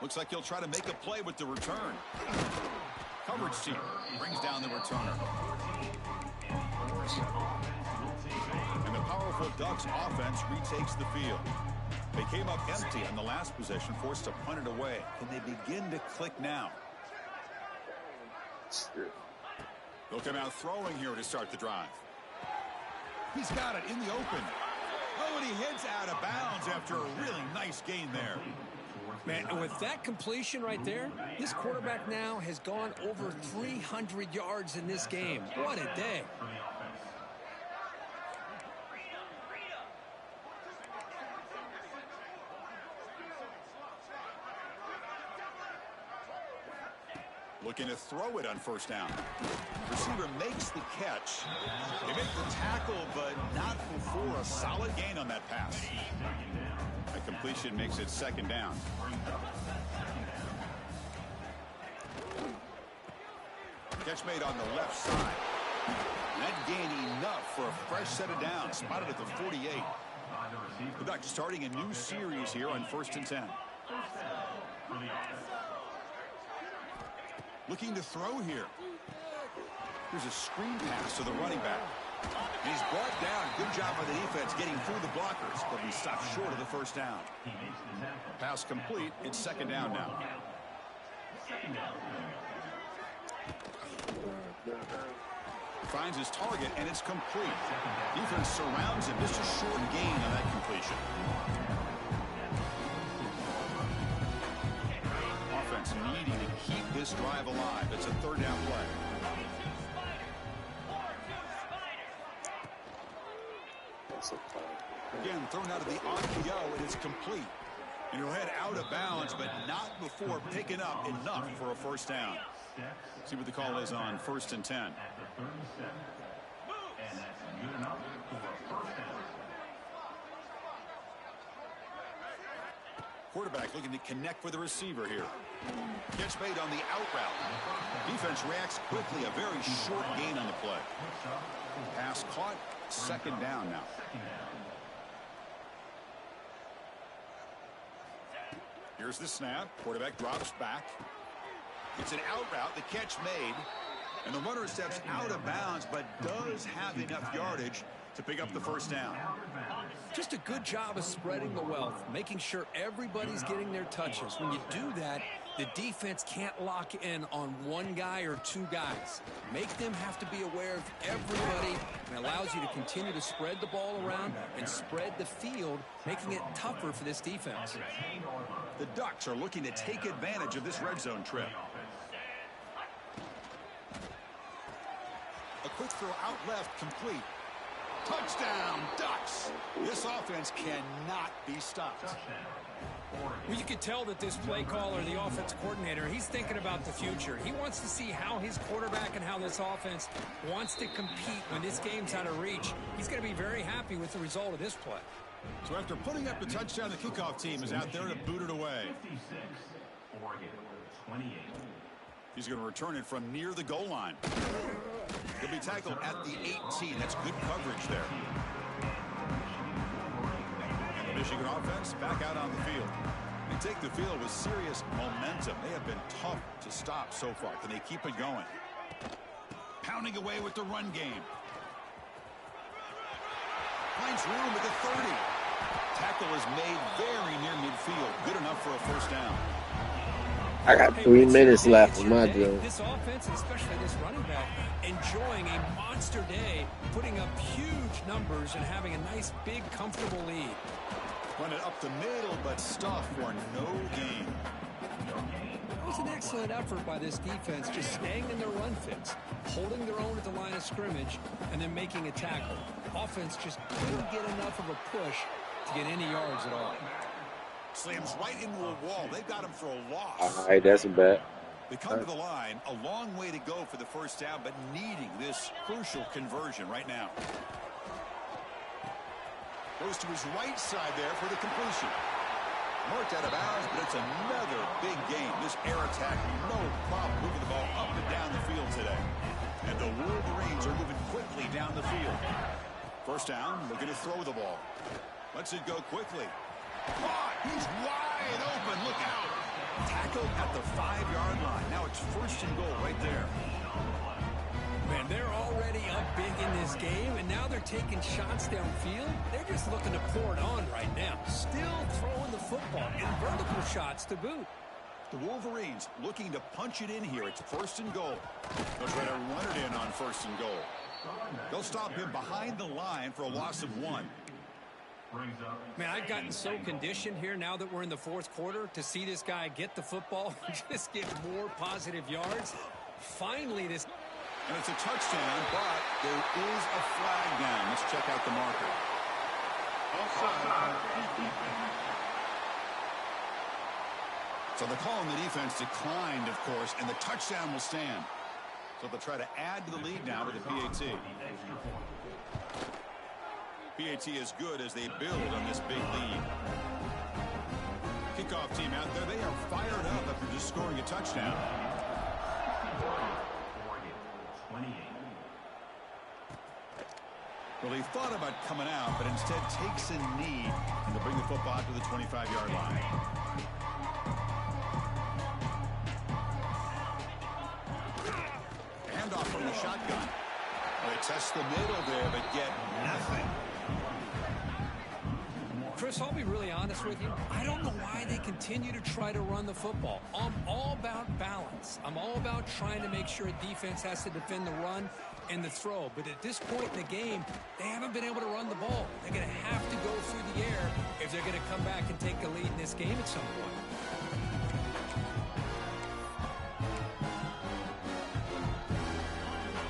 Looks like he'll try to make a play with the return. Coverage team brings down the returner. And the powerful Ducks offense retakes the field. They came up empty on the last possession, forced to punt it away. Can they begin to click now? They'll come out throwing here to start the drive. He's got it in the open. Oh, and he heads out of bounds after a really nice gain there. Man, and with that completion right there, this quarterback now has gone over 300 yards in this game. What a day. Looking to throw it on first down. Receiver makes the catch. They make the tackle, but not before a solid gain on that pass. A completion makes it second down. Catch made on the left side. That gain enough for a fresh set of downs. Spotted at the 48. The Ducks starting a new series here on 1st and 10. Looking to throw here. Here's a screen pass to the running back. And he's brought down. Good job by the defense getting through the blockers, but he stopped short of the first down. Pass complete. It's second down now. Finds his target, and it's complete. Defense surrounds him. Just a short gain on that completion. Offense needing to keep this drive alive. It's a third down play. Again, thrown out of the RPO, and it's complete. And he'll head out of bounds, but not before picking up enough for a first down. See what the call is on 1st and 10. Quarterback looking to connect with the receiver here. Catch made on the out route. Defense reacts quickly. A very short gain on the play. Pass caught. Second down now. Here's the snap. Quarterback drops back. It's an out route. The catch made. And the runner steps out of bounds, but does have enough yardage to pick up the first down. Just a good job of spreading the wealth, making sure everybody's getting their touches. When you do that, the defense can't lock in on one guy or two guys. Make them have to be aware of everybody, and allows you to continue to spread the ball around and spread the field, making it tougher for this defense. The Ducks are looking to take advantage of this red zone trip. A quick throw out left, complete. Touchdown, Ducks. This offense cannot be stopped. Well, you could tell that this play caller, the offense coordinator, he's thinking about the future. He wants to see how his quarterback and how this offense wants to compete when this game's out of reach. He's going to be very happy with the result of this play. So after putting up the touchdown, the kickoff team is out there to boot it away. He's going to return it from near the goal line. He'll be tackled at the 18. That's good coverage there. And the Michigan offense back out on the field. They take the field with serious momentum. They have been tough to stop so far. Can they keep it going? Pounding away with the run game. Finds room at the 30. Tackle is made very near midfield. Good enough for a first down. I got 3 minutes left in my drill. This offense, and especially this running back, enjoying a monster day, putting up huge numbers and having a nice, big, comfortable lead. Run it up the middle, but stuff for no gain. It was an excellent effort by this defense, just staying in their run fits, holding their own at the line of scrimmage, and then making a tackle. Offense just couldn't get enough of a push to get any yards at all. Slams right into a wall. They've got him for a loss. All right, that's a bet. They come to the line. A long way to go for the first down, but needing this crucial conversion right now. Goes to his right side there for the completion. Marked out of bounds, but it's another big game. This air attack, no problem moving the ball up and down the field today. And the Wolverines are moving quickly down the field. First down, looking to throw the ball. Lets it go quickly. Caught! He's wide open. Look out! Tackled at the 5-yard line. Now it's first and goal right there. Man, they're already up big in this game, and now they're taking shots downfield. They're just looking to pour it on right now. Still throwing the football, and vertical shots to boot. The Wolverines looking to punch it in here. It's first and goal. They'll try to run it in on first and goal. They'll stop him behind the line for a loss of 1. Man, I've gotten so conditioned here now that we're in the fourth quarter to see this guy get the football and just get more positive yards. Finally, this... And it's a touchdown, but there is a flag down. Let's check out the marker. So the call on the defense declined, of course, and the touchdown will stand. So they'll try to add to the lead now with the PAT. PAT is good as they build on this big lead. Kickoff team out there. They are fired up after just scoring a touchdown. Well, he thought about coming out, but instead takes a knee and to bring the football out to the 25-yard line. Handoff from the shotgun. They test the middle there, but get nothing. Chris, I'll be really honest with you. I don't know why they continue to try to run the football. I'm all about balance. I'm all about trying to make sure a defense has to defend the run and the throw. But at this point in the game, they haven't been able to run the ball. They're going to have to go through the air if they're going to come back and take the lead in this game at some point.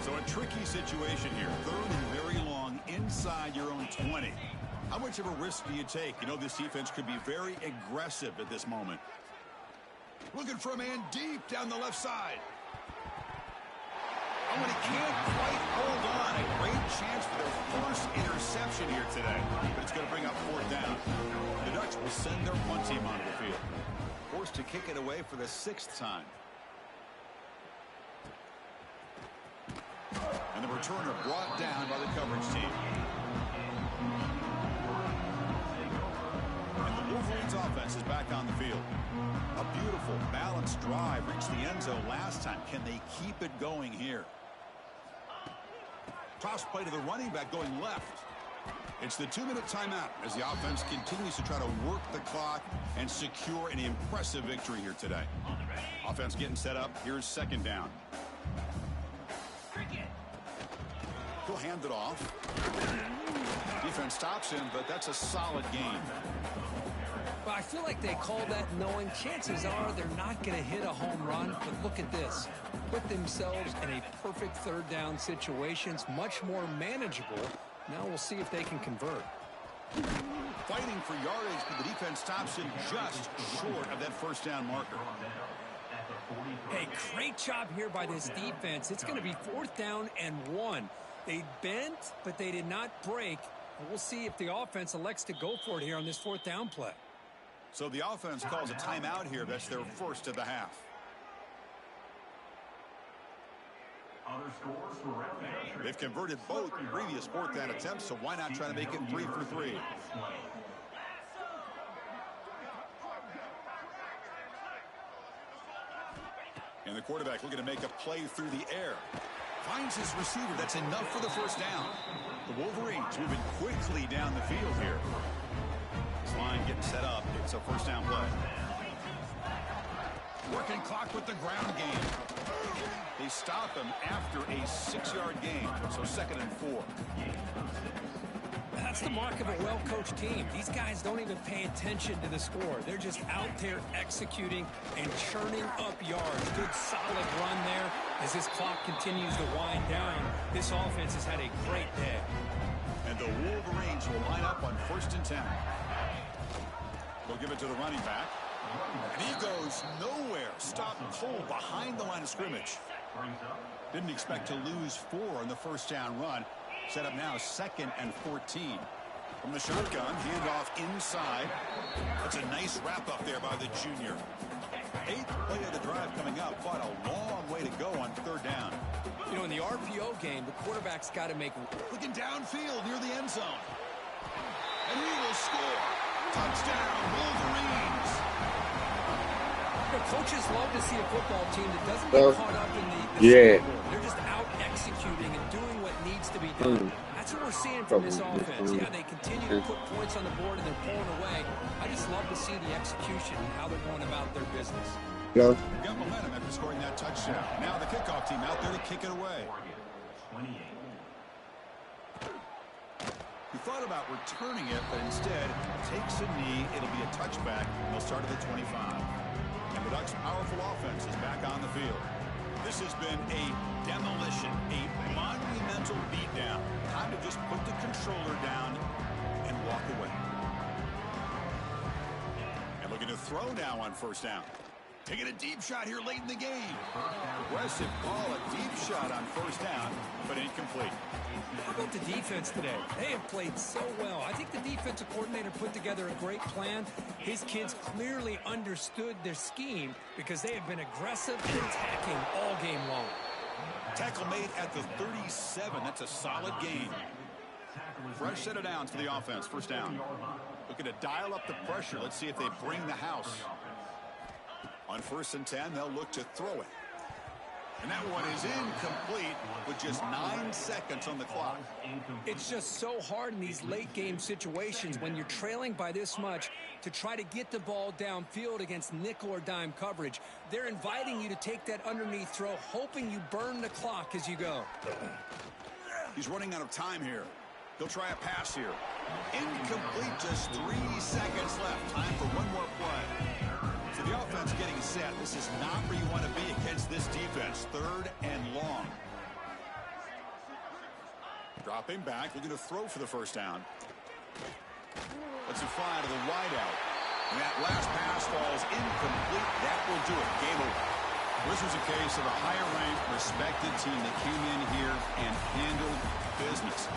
So a tricky situation here. Third and very long inside your own 20. How much of a risk do you take? You know, this defense could be very aggressive at this moment. Looking for a man deep down the left side. Oh, and he can't quite hold on. A great chance for their first interception here today. But it's going to bring up fourth down. The Ducks will send their punt team onto the field. Forced to kick it away for the 6th time. And the returner brought down by the coverage team. And the Wolverines offense is back on the field. A beautiful, balanced drive reached the end zone last time. Can they keep it going here? Toss play to the running back going left. It's the 2-minute timeout as the offense continues to try to work the clock and secure an impressive victory here today. Offense getting set up. Here's second down. He'll hand it off. Defense stops him, but that's a solid gain. Well, I feel like they call that knowing chances are they're not going to hit a home run, but look at this. Put themselves in a perfect third down situation. It's much more manageable. Now we'll see if they can convert. Fighting for yardage, but the defense stops him just short of that first down marker. Hey, great job here by this defense. It's going to be 4th down and 1. They bent, but they did not break. And we'll see if the offense elects to go for it here on this 4th down play. So the offense calls a timeout here. That's their first of the half. They've converted both previous 4th down attempts, so why not try to make it 3 for 3? And the quarterback looking to make a play through the air. Finds his receiver. That's enough for the first down. The Wolverines moving quickly down the field here. This line getting set up. It's a first down play. Working clock with the ground game. They stop him after a 6-yard gain. So 2nd and 4. That's the mark of a well-coached team. These guys don't even pay attention to the score. They're just out there executing and churning up yards. Good solid run there as this clock continues to wind down. This offense has had a great day. And the Wolverines will line up on 1st and 10. They'll give it to the running back. And he goes nowhere. Stop cold behind the line of scrimmage. Didn't expect to lose 4 on the first down run. Set up now 2nd and 14. From the shotgun, handoff inside. That's a nice wrap up there by the junior. 8th play of the drive coming up. Quite a long way to go on 3rd down. You know, in the RPO game, the quarterback's got to make... Looking downfield near the end zone. And he will score. Touchdown, Wolverines. You know, coaches love to see a football team that doesn't get caught up in the scoreboard. They're just out executing and doing what needs to be done. That's what we're seeing from this offense. Yeah, they continue to put points on the board and they're pulling away. I just love to see the execution and how they're going about their business. They've got momentum after scoring that touchdown. Now the kickoff team out there to kick it away. He thought about returning it, but instead takes a knee. It'll be a touchback. They'll start at the 25. And the Ducks' powerful offense is back on the field. This has been a demolition, a monumental beatdown. Time to just put the controller down and walk away. And looking to throw now on 1st down. Taking a deep shot here late in the game. Aggressive ball, a deep shot on 1st down, but incomplete. How about the defense today? They have played so well. I think the defensive coordinator put together a great plan. His kids clearly understood their scheme because they have been aggressive and attacking all game long. Tackle made at the 37. That's a solid gain. Fresh set of downs for the offense. 1st down. Looking to dial up the pressure. Let's see if they bring the house. On 1st and 10, they'll look to throw it. And that one is incomplete with just 9 seconds on the clock. It's just so hard in these late game situations when you're trailing by this much to try to get the ball downfield against nickel or dime coverage. They're inviting you to take that underneath throw, hoping you burn the clock as you go. He's running out of time here. He'll try a pass here. Incomplete, just 3 seconds left. Time for one more play. So the offense getting set. This is not where you want to be against this defense. 3rd and long. Dropping back, looking to throw for the 1st down. Lets it fly to the wideout. And that last pass falls incomplete. That will do it. Game over. This was a case of a higher-ranked, respected team that came in here and handled business.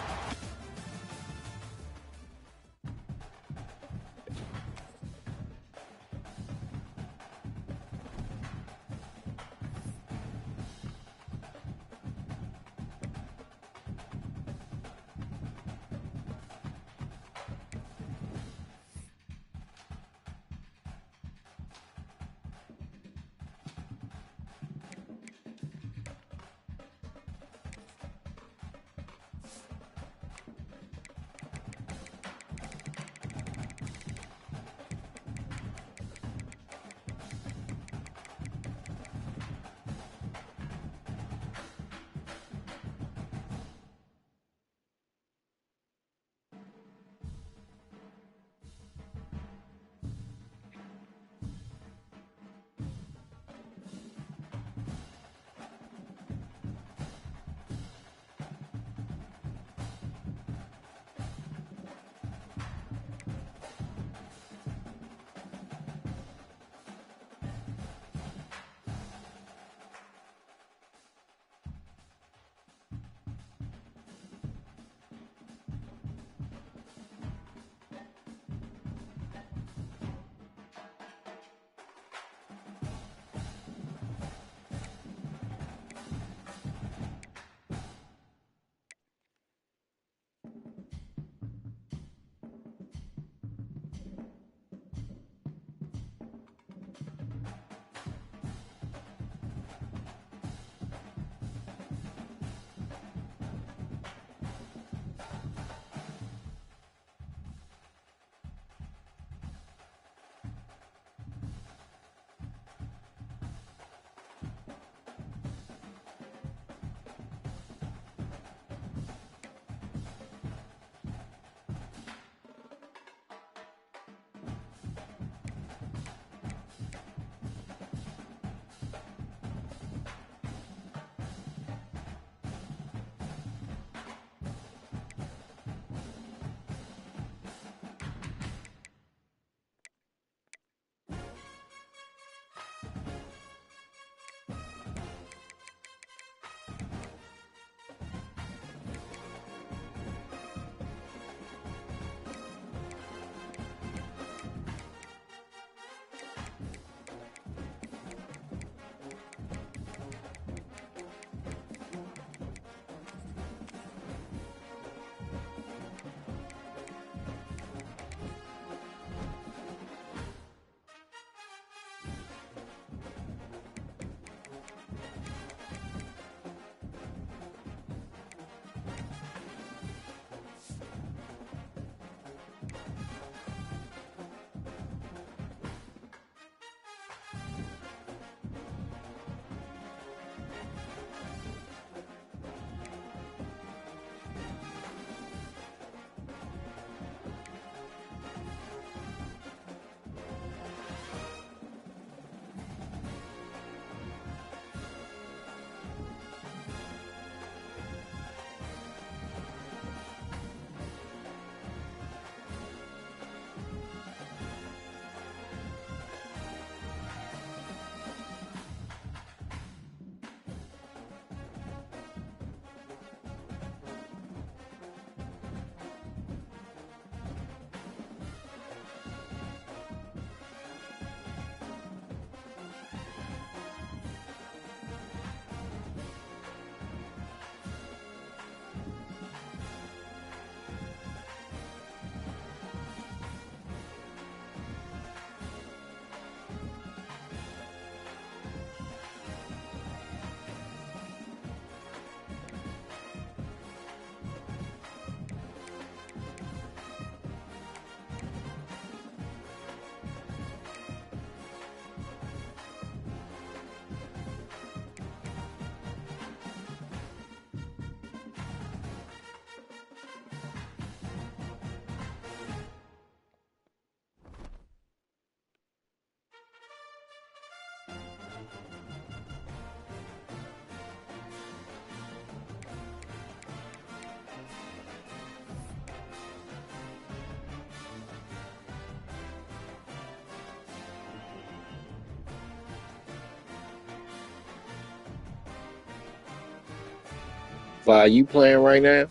Are you playing right now?